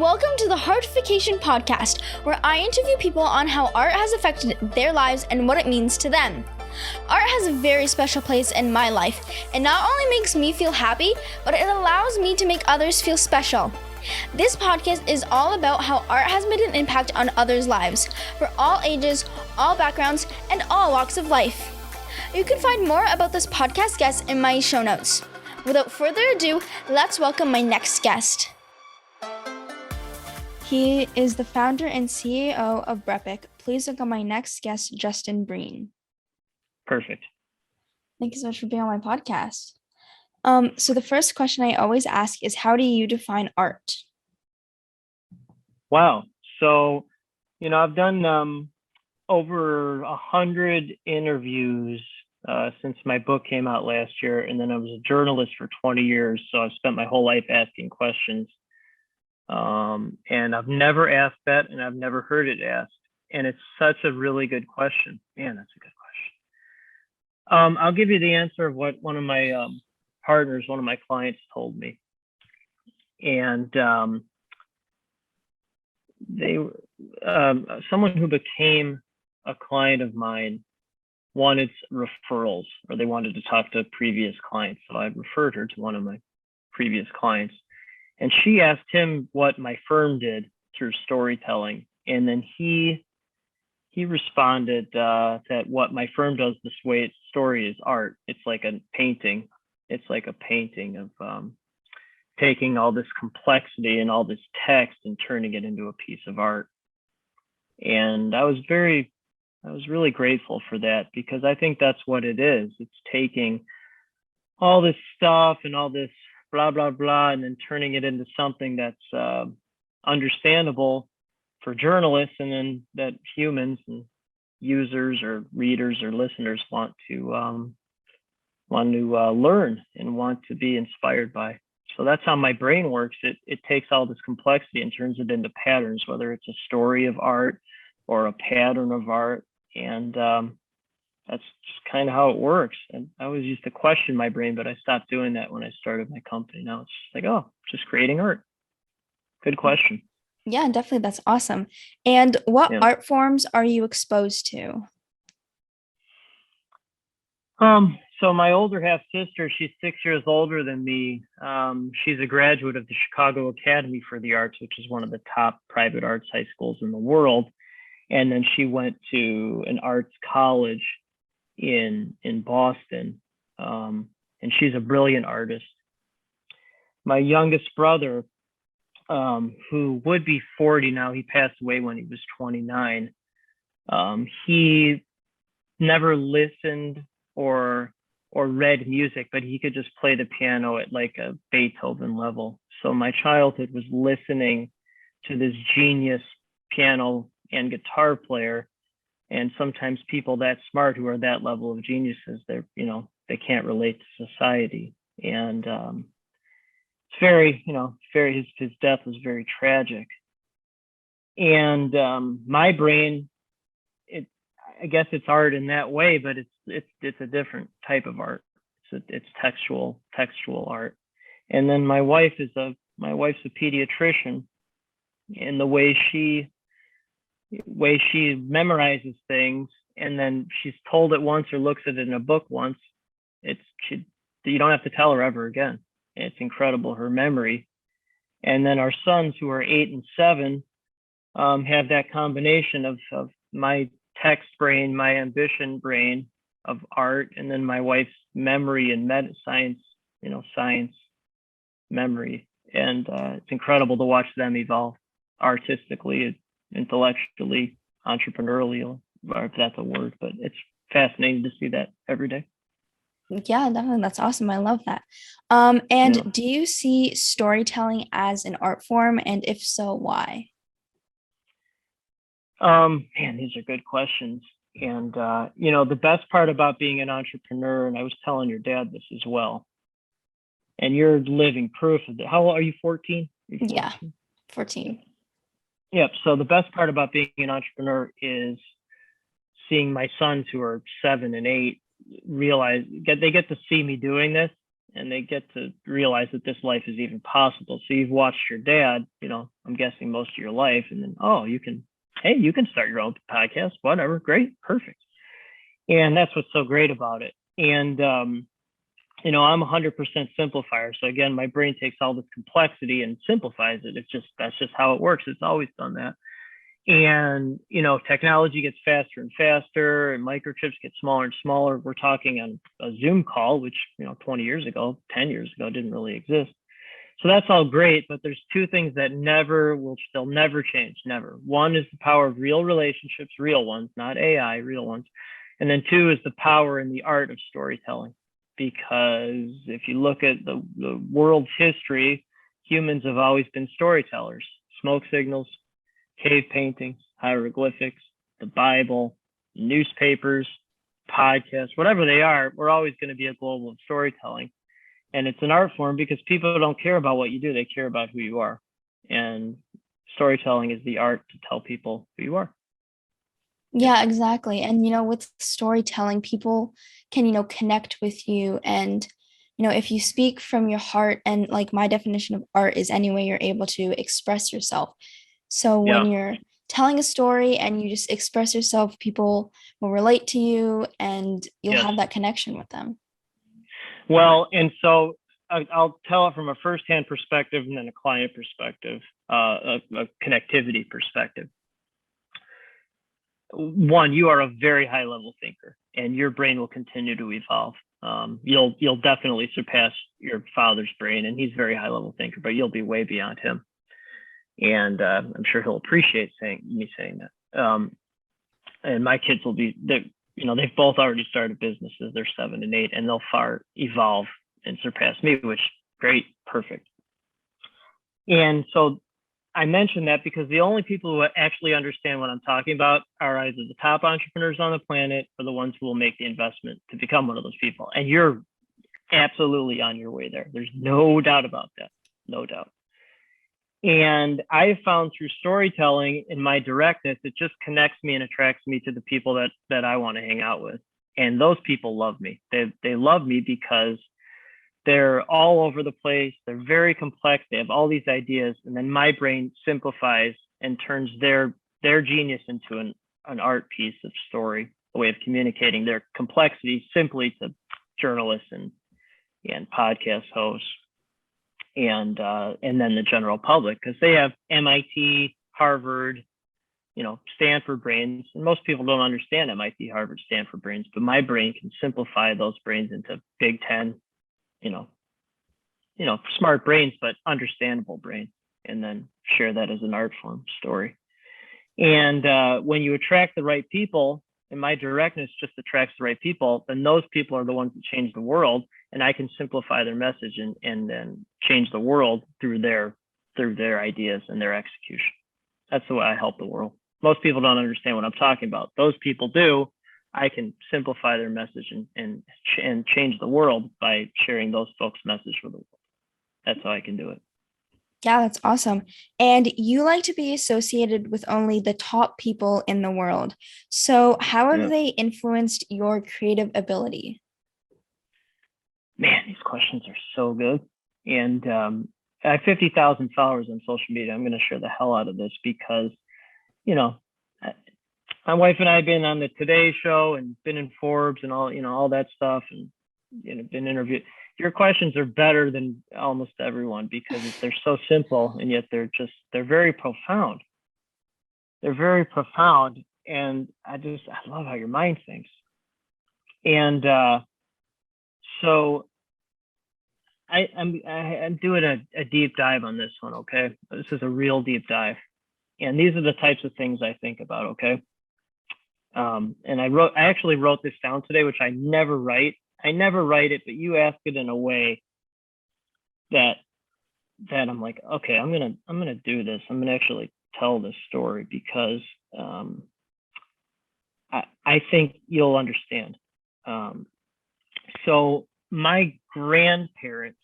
Welcome to the Heartification podcast, where I interview people on how art has affected their lives and what it means to them. Art has a very special place in my life. It not only makes me feel happy, but it allows me to make others feel special. This podcast is all about how art has made an impact on others' lives, for all ages, all backgrounds, and all walks of life. You can find more about this podcast guest in my show notes. Without further ado, let's welcome my next guest. He is the founder and CEO of BrEpic. Please welcome my next guest, Breen. Perfect. Thank you so much for being on my podcast. So the first question I always ask is, how do you define art? Wow. So, I've done over 100 interviews since my book came out last year. And then I was a journalist for 20 years. So I've spent my whole life asking questions. And I've never asked that, and I've never heard it asked. And it's such a really good question. Man, that's a good question. I'll give you the answer of what one of my partners, one of my clients told me. And someone who became a client of mine wanted referrals, or they wanted to talk to previous clients. So I referred her to one of my previous clients. And she asked him what my firm did through storytelling. And then he responded that what my firm does, this way its story is art. It's like a painting. It's like a painting of taking all this complexity and all this text and turning it into a piece of art. And I was really grateful for that, because I think that's what it is. It's taking all this stuff and all this blah, blah, blah, and then turning it into something that's understandable for journalists, and then that humans and users or readers or listeners want to learn and want to be inspired by. So that's how my brain works. It takes all this complexity and turns it into patterns, whether it's a story of art or a pattern of art. And that's just kind of how it works. And I always used to question my brain, but I stopped doing that when I started my company. Now it's just like, just creating art. Good question. Yeah, definitely. That's awesome. And what art forms are you exposed to? So my older half sister, she's 6 years older than me. She's a graduate of the Chicago Academy for the Arts, which is one of the top private arts high schools in the world. And then she went to an arts college in Boston, and she's a brilliant artist. My youngest brother, who would be 40 now, he passed away when he was 29. He never listened or read music, but he could just play the piano at like a Beethoven level. So my childhood was listening to this genius piano and guitar player. And sometimes people that smart, who are that level of geniuses, they can't relate to society. And it's very, his death was very tragic. And my brain, I guess it's art in that way, but it's a different type of art. It's textual art. And then my wife's a pediatrician, and the way she memorizes things, and then she's told it once or looks at it in a book once, you don't have to tell her ever again. It's incredible, her memory. And then our sons, who are 8 and 7, have that combination of my text brain, my ambition brain of art, and then my wife's memory and science memory. And it's incredible to watch them evolve artistically, intellectually, entrepreneurially, if that's a word, but it's fascinating to see that every day. Yeah, definitely. That's awesome. I love that. Do you see storytelling as an art form? And if so, why? Man, these are good questions. And, the best part about being an entrepreneur, and I was telling your dad this as well, and you're living proof of it. How old are you, 14? Yeah, 14. Yep. So the best part about being an entrepreneur is seeing my sons, who are 7 and 8, they get to see me doing this, and they get to realize that this life is even possible. So you've watched your dad, I'm guessing most of your life, and then, you can start your own podcast, whatever, great, perfect. And that's what's so great about it. And, I'm 100% simplifier. So again, my brain takes all this complexity and simplifies it. That's just how it works. It's always done that. And, technology gets faster and faster, and microchips get smaller and smaller. We're talking on a Zoom call, which, 20 years ago, 10 years ago, didn't really exist. So that's all great, but there's two things that they'll never change, never. One is the power of real relationships, real ones, not AI, real ones. And then two is the power and the art of storytelling. Because if you look at the world's history, humans have always been storytellers. Smoke signals, cave paintings, hieroglyphics, the Bible, newspapers, podcasts, whatever they are, we're always going to be a global of storytelling. And it's an art form because people don't care about what you do. They care about who you are. And storytelling is the art to tell people who you are. Yeah, exactly. And, with storytelling, people can, connect with you. And, if you speak from your heart, and like my definition of art is any way you're able to express yourself. So when you're telling a story and you just express yourself, people will relate to you and you'll have that connection with them. Well, and so I'll tell it from a firsthand perspective and then a client perspective, a connectivity perspective. One, you are a very high level thinker, and your brain will continue to evolve. You'll definitely surpass your father's brain, and he's a very high level thinker, but you'll be way beyond him. And I'm sure he'll appreciate me saying that. And my kids will be, they've both already started businesses. They're 7 and 8, and they'll far evolve and surpass me, which great, perfect. And so I mentioned that because the only people who actually understand what I'm talking about are either the top entrepreneurs on the planet or the ones who will make the investment to become one of those people. And you're absolutely on your way there. There's no doubt about that. No doubt. And I found through storytelling in my directness, it just connects me and attracts me to the people that I want to hang out with. And those people love me. They love me because they're all over the place. They're very complex. They have all these ideas. And then my brain simplifies and turns their genius into an art piece of story, a way of communicating their complexity simply to journalists and podcast hosts. And then the general public, because they have MIT, Harvard, Stanford brains. And most people don't understand MIT, Harvard, Stanford brains, but my brain can simplify those brains into Big Ten, smart brains, but understandable brains, and then share that as an art form story. And when you attract the right people, and my directness just attracts the right people, then those people are the ones that change the world. And I can simplify their message and then change the world through their ideas and their execution. That's the way I help the world. Most people don't understand what I'm talking about. Those people do. I can simplify their message and change the world by sharing those folks' message for the world. That's how I can do it. Yeah, that's awesome. And you like to be associated with only the top people in the world. So how have they influenced your creative ability? Man, these questions are so good. And I have 50,000 followers on social media. I'm going to share the hell out of this because, my wife and I have been on the Today Show and been in Forbes and all that stuff, and been interviewed. Your questions are better than almost everyone because they're so simple, and yet they're very profound. They're very profound, and I love how your mind thinks. And so I'm doing a deep dive on this one. Okay, this is a real deep dive, and these are the types of things I think about. Okay. And I actually wrote this down today, which I never write. I never write it, but you ask it in a way that I'm like, okay, I'm gonna do this. I'm gonna actually tell this story because I think you'll understand. So my grandparents,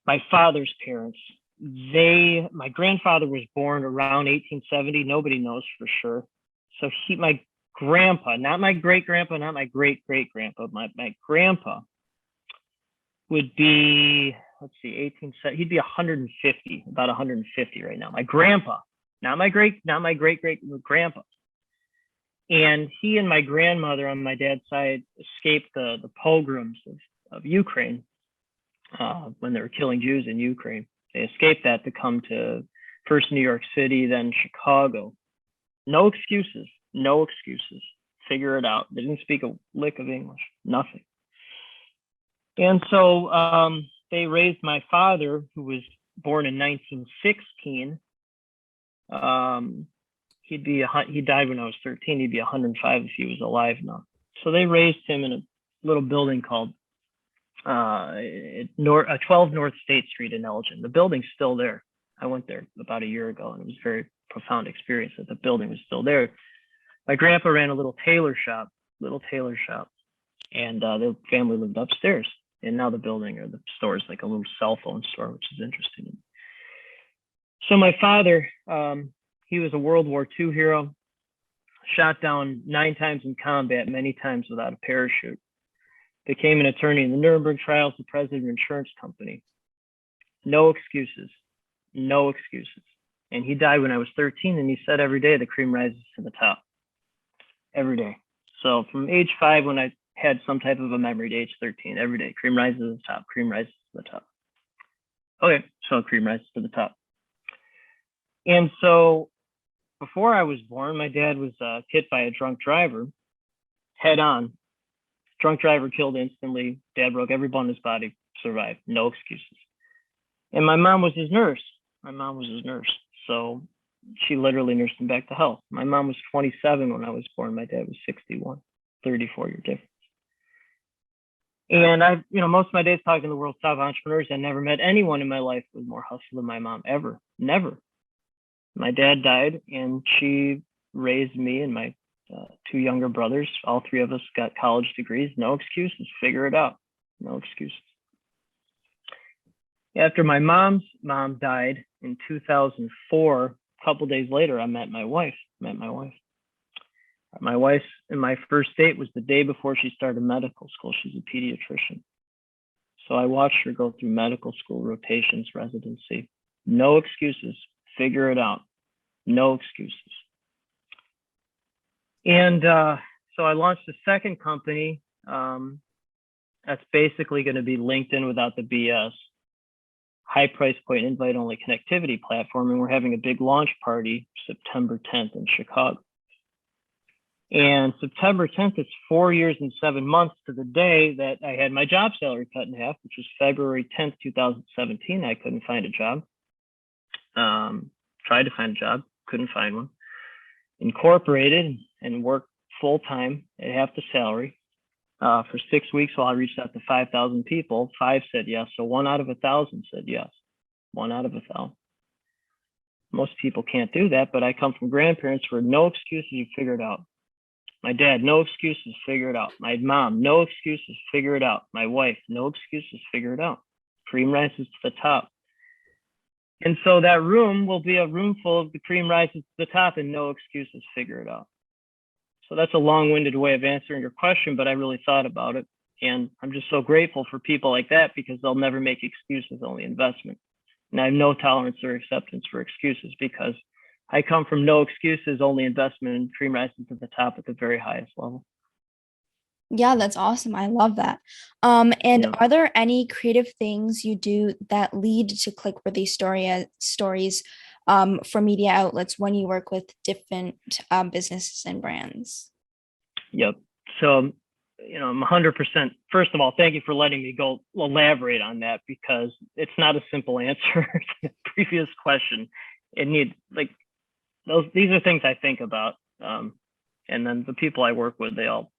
my father's parents, my grandfather was born around 1870. Nobody knows for sure. So my grandpa, not my great grandpa, not my great great grandpa, my grandpa would be, let's see, 18, he'd be 150, about 150 right now. My grandpa, not my great grandpa. And he and my grandmother on my dad's side escaped the pogroms of Ukraine when they were killing Jews in Ukraine. They escaped that to come to first New York City, then Chicago. No excuses, no excuses. Figure it out. They didn't speak a lick of English, nothing. And so they raised my father, who was born in 1916. He died when I was 13. He'd be 105 if he was alive now. So they raised him in a little building called 12 North State Street in Elgin. The building's still there. I went there about a year ago, and it was a very profound experience that the building was still there. My grandpa ran a little tailor shop, and the family lived upstairs. And now the building or the store is like a little cell phone store, which is interesting. So my father, he was a World War II hero, shot down 9 times in combat, many times without a parachute. Became an attorney in the Nuremberg trials, the president of an insurance company. No excuses, no excuses. And he died when I was 13, and he said every day the cream rises to the top. Every day. So from age 5, when I had some type of a memory, to age 13, every day, cream rises to the top, cream rises to the top. Okay, so cream rises to the top. And so before I was born, my dad was hit by a drunk driver head on. Drunk driver killed instantly. Dad broke every bone in his body, survived, no excuses. And my mom was his nurse. So she literally nursed him back to health. My mom was 27 when I was born. My dad was 61, 34-year difference. And I've, most of my days talking to the world's top entrepreneurs. I never met anyone in my life with more hustle than my mom, ever, never. My dad died, and she raised me and my 2 younger brothers. All 3 of us got college degrees. No excuses. Figure it out. No excuses. After my mom's mom died in 2004, a couple days later, I met my wife. My wife and my first date was the day before she started medical school. She's a pediatrician. So I watched her go through medical school, rotations, residency. No excuses. Figure it out. No excuses. And so I launched a second company that's basically going to be LinkedIn without the BS. High price point, invite only connectivity platform. And we're having a big launch party September 10th in Chicago. And September 10th, it's 4 years and 7 months to the day that I had my job salary cut in half, which was February 10th, 2017. I couldn't find a job. Tried to find a job, couldn't find one. Incorporated and worked full time at half the salary for 6 weeks while I reached out to 5,000 people. 5 said yes. So 1 out of 1,000 said yes. 1 out of 1,000. Most people can't do that, but I come from grandparents who are no excuses, you figure it out. My dad, no excuses, figure it out. My mom, no excuses, figure it out. My wife, no excuses, figure it out. Cream rises to the top. And so that room will be a room full of the cream rises to the top and no excuses, figure it out. So that's a long-winded way of answering your question, but I really thought about it. And I'm just so grateful for people like that because they'll never make excuses, only investment. And I have no tolerance or acceptance for excuses because I come from no excuses, only investment, and cream rises to the top at the very highest level. Yeah, that's awesome. I love that. Are there any creative things you do that lead to click-worthy stories for media outlets when you work with different businesses and brands? Yep. So, I'm 100%. First of all, thank you for letting me go elaborate on that because it's not a simple answer to the previous question. These are things I think about. And then the people I work with, they all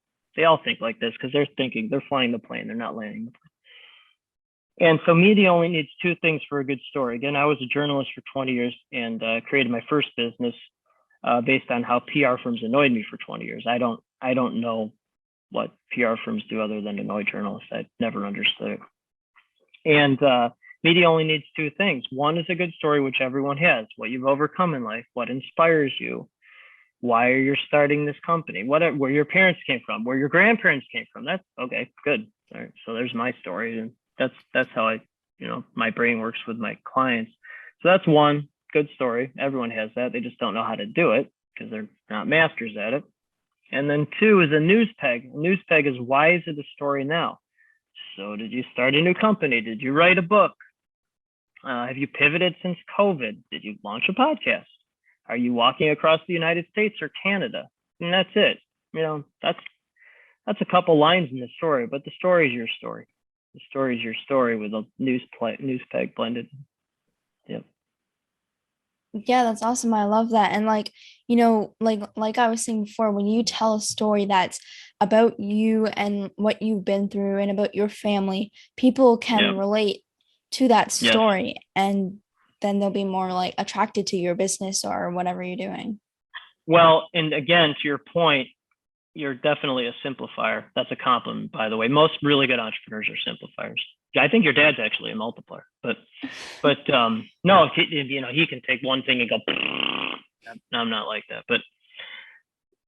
think like this because they're flying the plane, they're not landing the plane. And so media only needs 2 things for a good story. Again, I was a journalist for 20 years and created my first business based on how PR firms annoyed me for 20 years. I don't know what PR firms do other than annoy journalists. I never understood it. And media only needs 2 things. One is a good story, which everyone has, what you've overcome in life, what inspires you, why are you starting this company, where your parents came from, where your grandparents came from. That's okay, good. All right, so there's my story. And that's how my brain works with my clients. So that's one good story. Everyone has that. They just don't know how to do it because they're not masters at it. And then two is a news peg. A news peg is, why is it a story now? So did you start a new company? Did you write a book? Have you pivoted since COVID? Did you launch a podcast? Are you walking across the United States or Canada? And that's it. That's a couple lines in the story, but the story is your story. The story is your story with a news peg blended. Yep. Yeah, that's awesome. I love that. And like, like I was saying before, when you tell a story that's about you and what you've been through and about your family, people can Yep. relate to that Yes. story, and then they'll be more like attracted to your business or whatever you're doing. Well, and again, to your point, you're definitely a simplifier. That's a compliment, by the way. Most really good entrepreneurs are simplifiers. I think your dad's actually a multiplier, but no, he can take one thing and go. I'm not like that. But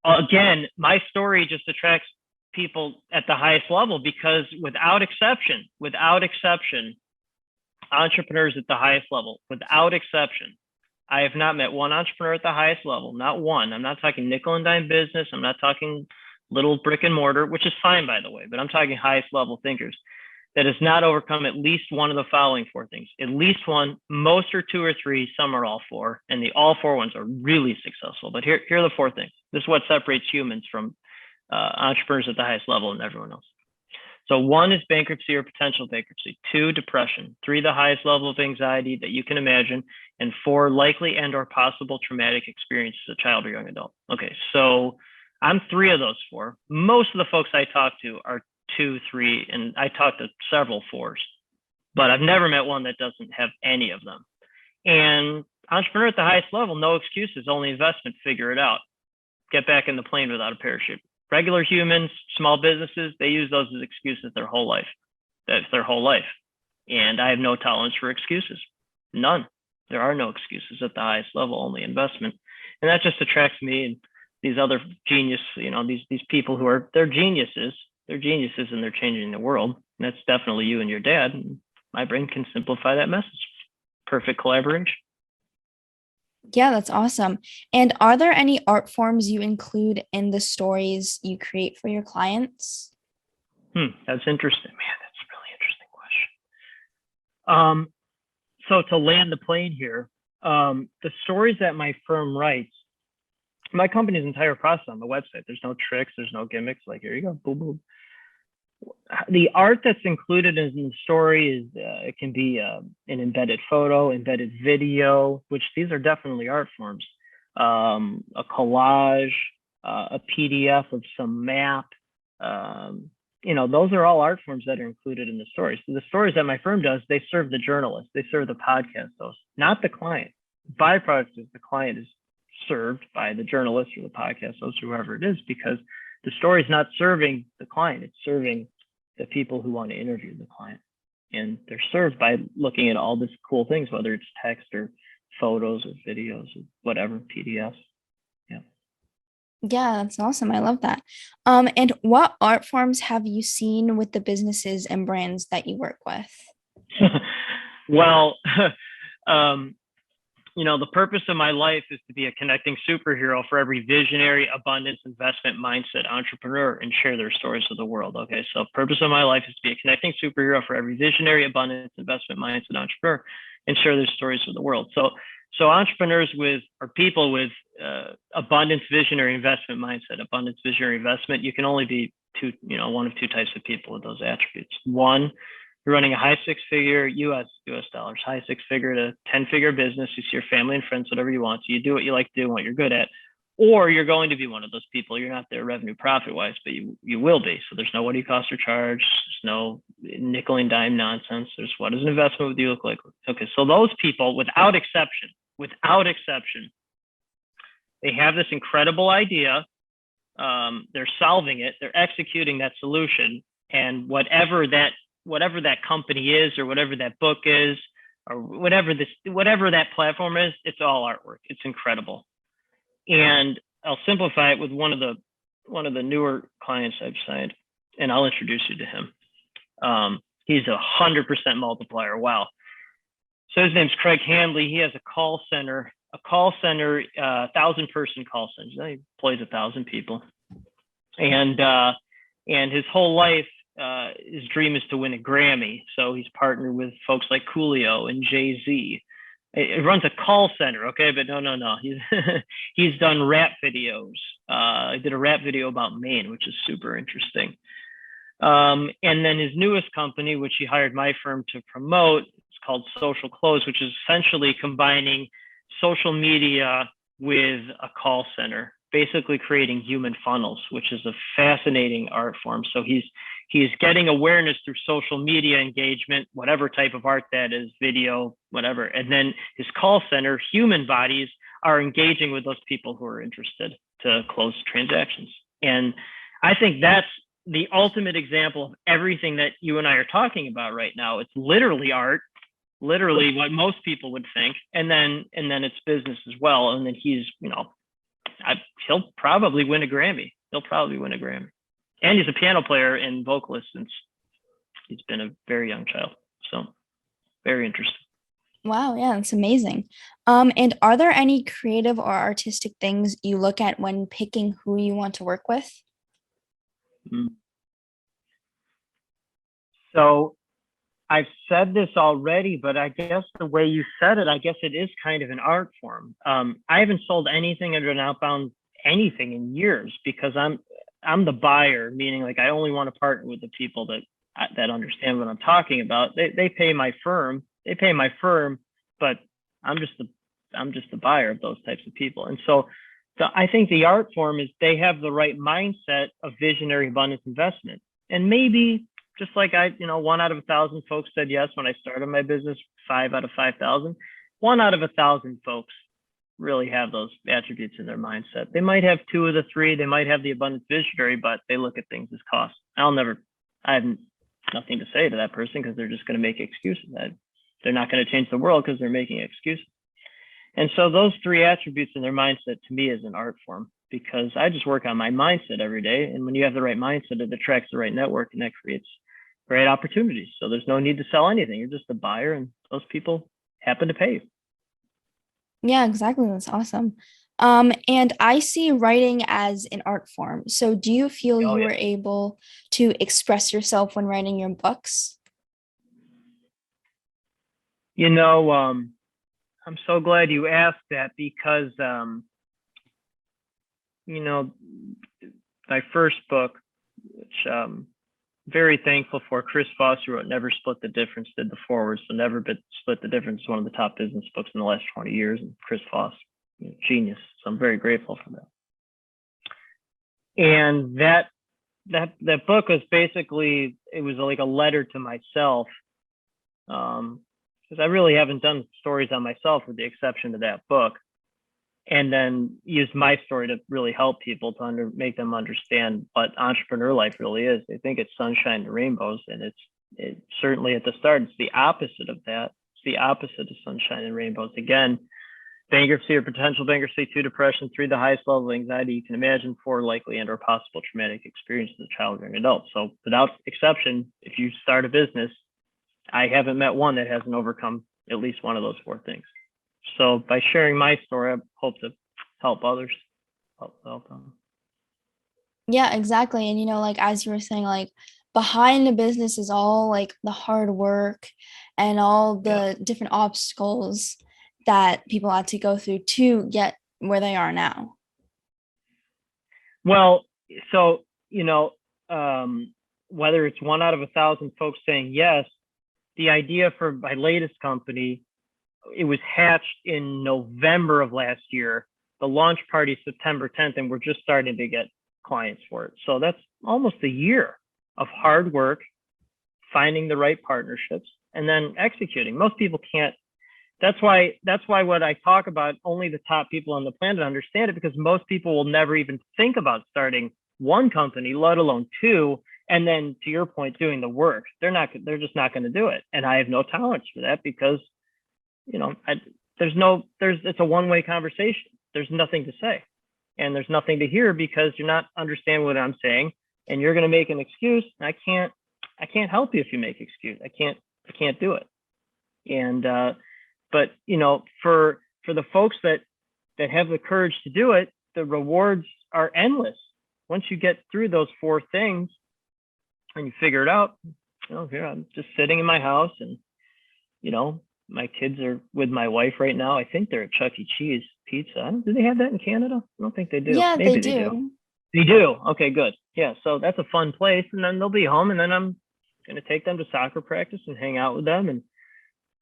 again, my story just attracts people at the highest level because without exception, entrepreneurs at the highest level, without exception, I have not met one entrepreneur at the highest level, not one. I'm not talking nickel and dime business. I'm not talking little brick and mortar, which is fine, by the way, but I'm talking highest level thinkers that has not overcome at least one of the following four things. At least one, most are two or three, some are all four, and the all four ones are really successful. But here are the four things. This is what separates humans from entrepreneurs at the highest level and everyone else. So one is bankruptcy or potential bankruptcy. Two, depression. Three, the highest level of anxiety that you can imagine. And four, likely and or possible traumatic experiences as a child or young adult. Okay, so I'm three of those four. Most of the folks I talk to are 2, 3, and I talk to several 4s, but I've never met one that doesn't have any of them. And entrepreneur at the highest level, no excuses, only investment, figure it out. Get back in the plane without a parachute. Regular humans, small businesses, they use those as excuses their whole life. That's their whole life. And I have no tolerance for excuses. None. There are no excuses at the highest level, only investment. And that just attracts me and these other genius, these people who are, they're geniuses and they're changing the world. And that's definitely you and your dad. And my brain can simplify that message. Perfect collaboration. Yeah, that's awesome. And are there any art forms you include in the stories you create for your clients? That's interesting, man. That's a really interesting question. So to land the plane here, the stories that my firm writes, my company's entire process on the website. There's no tricks, there's no gimmicks. Like, here you go, boom, boom. The art that's included in the story is it can be an embedded photo, embedded video, which these are definitely art forms. A collage, a PDF of some map. Those are all art forms that are included in the stories. So the stories that my firm does, they serve the journalist, they serve the podcast host, not the client. Byproduct is the client is served by the journalist or the podcast host, whoever it is, because the story is not serving the client, it's serving the people who want to interview the client. And they're served by looking at all these cool things, whether it's text or photos or videos or whatever, PDFs. Yeah. Yeah, that's awesome. I love that. And what art forms have you seen with the businesses and brands that you work with? Well, the purpose of my life is to be a connecting superhero for every visionary, abundance, investment mindset entrepreneur and share their stories with the world. Okay, so purpose of my life is to be a connecting superhero for every visionary, abundance, investment mindset entrepreneur and share their stories with the world. So entrepreneurs or people with abundance, visionary, investment mindset, abundance, visionary, investment, you can only be one of two types of people with those attributes. One, you're running a high six-figure US dollars, high six-figure to 10-figure business. You see your family and friends, whatever you want. So you do what you like to do and what you're good at. Or you're going to be one of those people. You're not there revenue profit-wise, but you will be. So there's no what do you cost or charge. There's no nickel and dime nonsense. There's what does an investment with you look like? Okay, so those people, without exception, they have this incredible idea. They're solving it. They're executing that solution. And whatever that company is, or whatever that book is, or whatever that platform is, it's all artwork. It's incredible. And I'll simplify it with one of the newer clients I've signed, and I'll introduce you to him. He's 100% multiplier. Wow. So his name's Craig Handley. He has a call center, 1,000-person call center. He employs 1,000 people. And his whole life, his dream is to win a Grammy. So he's partnered with folks like Coolio and Jay-Z. It runs a call center, okay? But no. He's done rap videos. I did a rap video about Maine, which is super interesting. And then his newest company, which he hired my firm to promote, it's called Social Close, which is essentially combining social media with a call center, basically creating human funnels, which is a fascinating art form. So he's getting awareness through social media engagement, whatever type of art that is, video, whatever. And then his call center, human bodies, are engaging with those people who are interested to close transactions. And I think that's the ultimate example of everything that you and I are talking about right now. It's literally art, literally what most people would think, and then it's business as well. And then he's, he'll probably win a Grammy. And he's a piano player and vocalist since he's been a very young child. So very interesting. Wow, yeah, that's amazing. And are there any creative or artistic things you look at when picking who you want to work with? So I've said this already, but I guess the way you said it, I guess it is kind of an art form. I haven't sold anything under an outbound anything in years because I'm the buyer, meaning like I only want to partner with the people that understand what I'm talking about. They pay my firm, but I'm just the buyer of those types of people. And so I think the art form is they have the right mindset of visionary abundance investment. And maybe just like 1 out of 1,000 folks said yes when I started my business, 5 out of 5,000, 1 out of 1,000 folks really have those attributes in their mindset. They might have 2 of the 3, they might have the abundance visionary, but they look at things as cost. I have nothing to say to that person because they're just going to make excuses. They're not going to change the world because they're making excuses. And so those 3 attributes in their mindset to me is an art form, because I just work on my mindset every day. And when you have the right mindset, it attracts the right network, and that creates great opportunities. So there's no need to sell anything. You're just a buyer, and those people happen to pay you. Yeah, exactly. That's awesome. And I see writing as an art form. So do you feel you were able to express yourself when writing your books? I'm so glad you asked that because, my first book, which very thankful for, Chris Voss, who wrote Never Split the Difference, did the foreword. So Never Split the Difference is one of the top business books in the last 20 years. And Chris Voss, genius. So I'm very grateful for that. And that book was basically, it was like a letter to myself. Because I really haven't done stories on myself with the exception of that book. And then use my story to really help people to make them understand what entrepreneur life really is. They think it's sunshine and rainbows, and it's certainly at the start, it's the opposite of that. It's the opposite of sunshine and rainbows. Again, bankruptcy or potential bankruptcy, 2, depression, 3, the highest level of anxiety you can imagine, 4, likely and or possible traumatic experiences as a child or an adult. So without exception, if you start a business, I haven't met one that hasn't overcome at least one of those 4 things. So by sharing my story, I hope to help others. Help them. Yeah, exactly. And as you were saying, behind the business is all the hard work and all the different obstacles that people had to go through to get where they are now. Well, so whether it's 1 out of 1,000 folks saying yes, the idea for my latest company, it was hatched in November of last year. The launch party is September 10th, and we're just starting to get clients for it. So that's almost a year of hard work, finding the right partnerships, and then executing. Most people can't. That's why what I talk about, only the top people on the planet understand it, because most people will never even think about starting one company, let alone 2. And then, to your point, doing the work. They're just not going to do it. And I have no tolerance for that because, it's a one-way conversation. There's nothing to say, and there's nothing to hear because you're not understanding what I'm saying, and you're going to make an excuse. And I can't help you if you make excuse. I can't do it. And but for the folks that have the courage to do it, the rewards are endless. Once you get through those 4 things and you figure it out, here I'm just sitting in my house, and my kids are with my wife right now. I think they're at Chuck E. Cheese Pizza. Do they have that in Canada? I don't think they do. Yeah, Maybe they they do. do. They do. Okay, good. Yeah, so that's a fun place, and then they'll be home, and then I'm going to take them to soccer practice and hang out with them and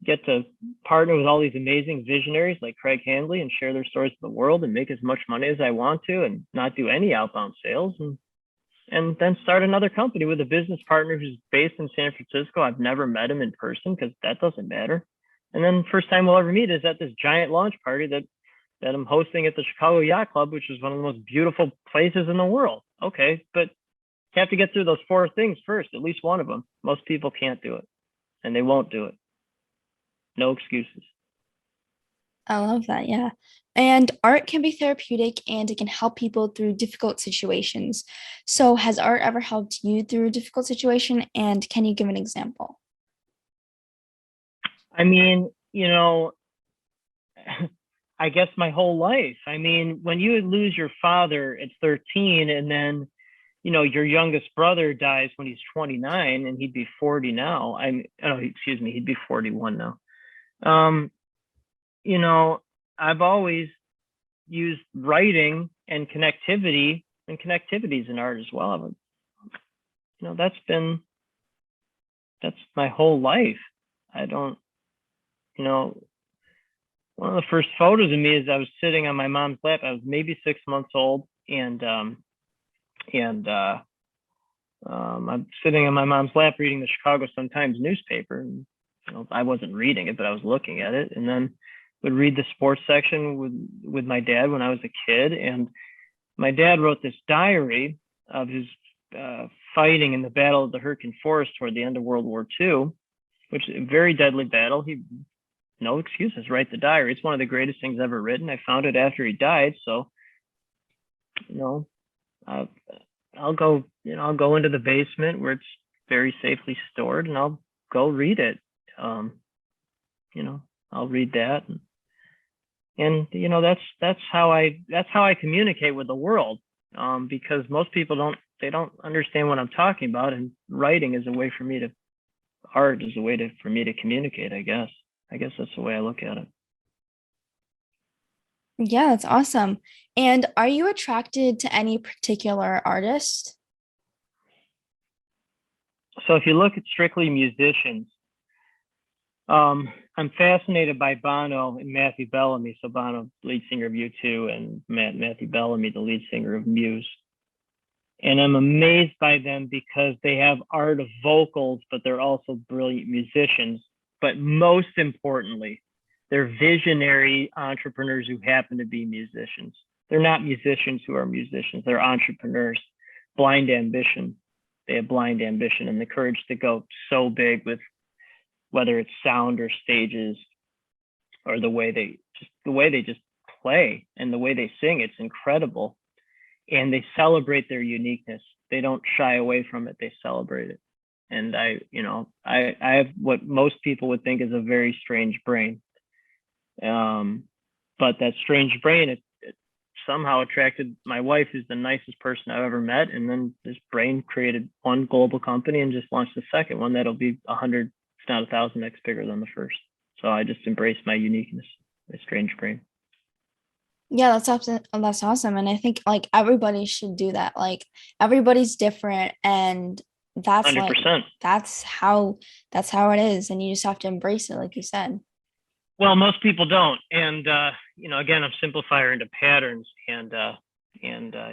get to partner with all these amazing visionaries like Craig Handley and share their stories to the world and make as much money as I want to and not do any outbound sales, and then start another company with a business partner who's based in San Francisco. I've never met him in person because that doesn't matter. And then first time we'll ever meet is at this giant launch party that I'm hosting at the Chicago Yacht Club, which is one of the most beautiful places in the world. Okay, but you have to get through those 4 things first, at least one of them. Most people can't do it, and they won't do it. No excuses. I love that. Yeah. And art can be therapeutic and it can help people through difficult situations. So, has art ever helped you through a difficult situation? And can you give an example? I mean, I guess my whole life. I mean, when you lose your father at 13, and then, your youngest brother dies when he's 29, and he'd be 40 now. He'd be 41 now. I've always used writing and connectivity, and connectivities in art as well. That's my whole life. I don't, one of the first photos of me is I was sitting on my mom's lap. I was maybe 6 months old, and I'm sitting on my mom's lap reading the Chicago Sun-Times newspaper. And, I wasn't reading it, but I was looking at it, and then would read the sports section with my dad when I was a kid. And my dad wrote this diary of his fighting in the Battle of the Hurtgen Forest toward the end of World War II, which is a very deadly battle. No excuses, write the diary. It's one of the greatest things ever written. I found it after he died, so I'll go into the basement where it's very safely stored, and I'll go read it. I'll read that, and that's how I communicate with the world, because most people don't understand what I'm talking about, and writing is a way for me to art is a way for me to communicate. I guess that's the way I look at it. Yeah, that's awesome. And are you attracted to any particular artist? So if you look at strictly musicians, I'm fascinated by Bono and Matthew Bellamy. So Bono, lead singer of U2, and Matthew Bellamy, the lead singer of Muse. And I'm amazed by them because they have art of vocals, but they're also brilliant musicians. But most importantly, they're visionary entrepreneurs who happen to be musicians. They're not musicians who are musicians. They're entrepreneurs. Blind ambition. They have blind ambition and the courage to go so big with whether it's sound or stages or the way they just play and the way they sing. It's incredible. And they celebrate their uniqueness. They don't shy away from it. They celebrate it. And I have what most people would think is a very strange brain. But that strange brain, it somehow attracted my wife, who's the nicest person I've ever met. And then this brain created one global company and just launched the second one that'll be 100, if not 1,000x bigger than the first. So I just embraced my uniqueness, my strange brain. Yeah, that's awesome. And I think like everybody should do that. Like everybody's different, and that's 100%. That's how it is. And you just have to embrace it, like you said. Well, most people don't. And again, I'm simplifier into patterns, and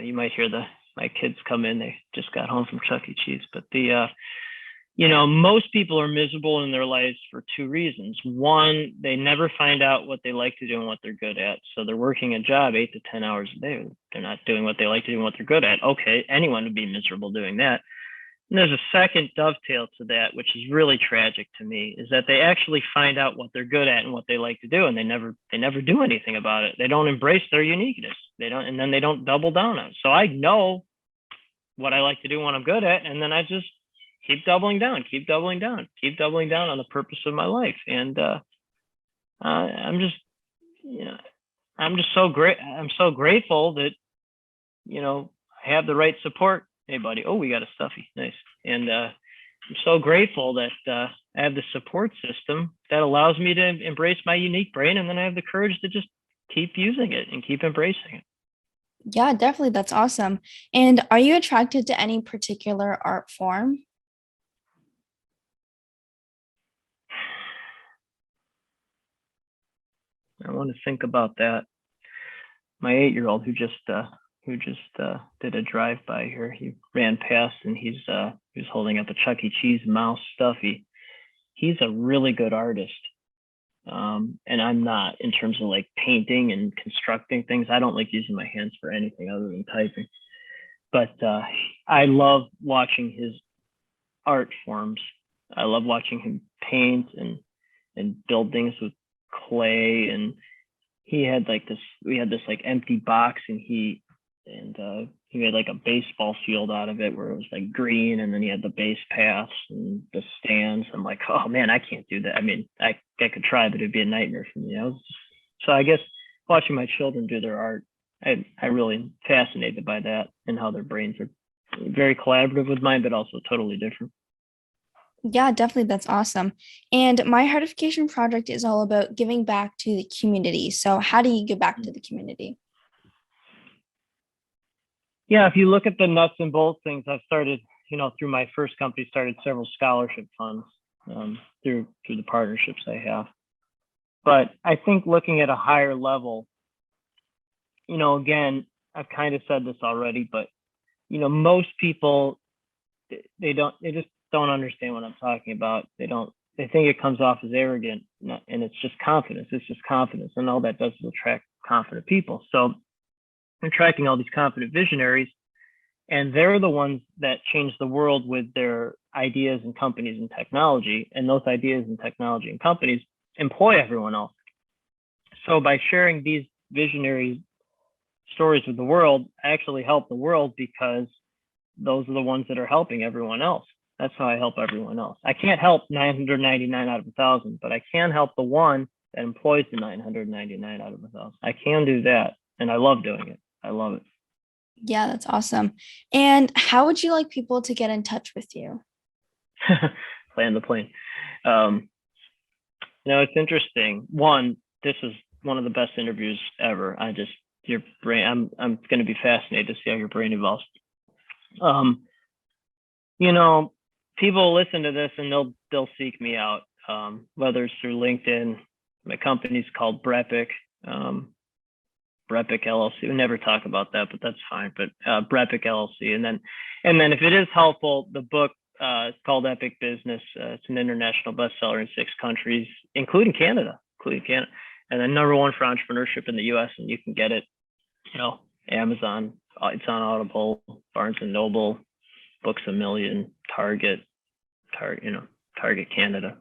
you might hear my kids come in. They just got home from Chuck E. Cheese, but most people are miserable in their lives for two reasons. One, they never find out what they like to do and what they're good at. So they're working a job 8 to 10 hours a day. They're not doing what they like to do and what they're good at. Okay, anyone would be miserable doing that. And there's a second dovetail to that, which is really tragic to me, is that they actually find out what they're good at and what they like to do, and they never do anything about it. They don't embrace their uniqueness. And then they don't double down on it. So I know what I like to do, what I'm good at, and then I just keep doubling down, keep doubling down, keep doubling down on the purpose of my life. And I'm just, I'm just so great. I'm so grateful that, I have the right support. Hey, buddy. Oh, we got a stuffy. Nice. And I'm so grateful that I have the support system that allows me to embrace my unique brain. And then I have the courage to just keep using it and keep embracing it. Yeah, definitely. That's awesome. And are you attracted to any particular art form? I want to think about that. My 8-year-old who just did a drive-by here. He ran past and he was holding up a Chuck E. Cheese mouse stuffy. He's a really good artist. And I'm not, in terms of like painting and constructing things. I don't like using my hands for anything other than typing. But I love watching his art forms. I love watching him paint and build things with clay. And we had this like empty box, and he made like a baseball field out of it where it was like green, and then he had the base paths and the stands. I'm like, oh man, I can't do that. I mean, I could try, but it'd be a nightmare for me. So I guess watching my children do their art, I really am fascinated by that and how their brains are very collaborative with mine, but also totally different. Yeah, definitely. That's awesome. And my heartification project is all about giving back to the community. So how do you give back to the community? Yeah, if you look at the nuts and bolts things, I've started, through my first company, started several scholarship funds through the partnerships I have. But I think looking at a higher level, again, I've kind of said this already, but most people, they just don't understand what I'm talking about. They think it comes off as arrogant, and it's just confidence. It's just confidence, and all that does is attract confident people. So I'm attracting all these confident visionaries, and they're the ones that change the world with their ideas and companies and technology. And those ideas and technology and companies employ everyone else. So by sharing these visionary stories with the world, I actually help the world, because those are the ones that are helping everyone else. That's how I help everyone else. I can't help 999 out of 1,000, but I can help the one that employs the 999 out of 1,000. I can do that, and I love doing it. I love it. Yeah, that's awesome. And how would you like people to get in touch with you? Land the plane. It's interesting. One, this is one of the best interviews ever. Your brain, I'm going to be fascinated to see how your brain evolves. People listen to this and they'll seek me out, whether it's through LinkedIn. My company's called BrEpic, BrEpic LLC. We never talk about that, but that's fine. But BrEpic LLC, and then if it is helpful, the book is called Epic Business. It's an international bestseller in 6 countries, including Canada, and then #1 for entrepreneurship in the U.S. And you can get it, Amazon. It's on Audible, Barnes and Noble, Books A Million, Target Canada.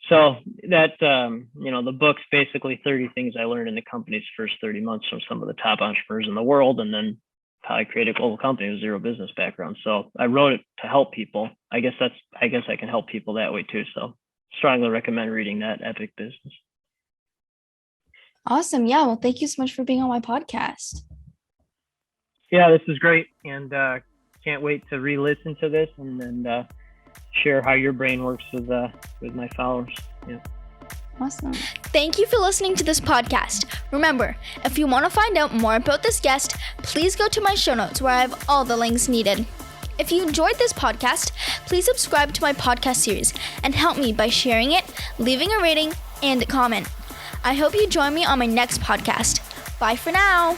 So that, the book's basically 30 things I learned in the company's first 30 months from some of the top entrepreneurs in the world, and then how I created a global company with zero business background. So I wrote it to help people. I guess I can help people that way too. So strongly recommend reading that, Epic Business. Awesome. Yeah. Well, thank you so much for being on my podcast. Yeah, this is great. And can't wait to re-listen to this and then share how your brain works with my followers. Yeah. Awesome. Thank you for listening to this podcast. Remember, if you want to find out more about this guest, please go to my show notes where I have all the links needed. If you enjoyed this podcast, please subscribe to my podcast series and help me by sharing it, leaving a rating, and a comment. I hope you join me on my next podcast. Bye for now.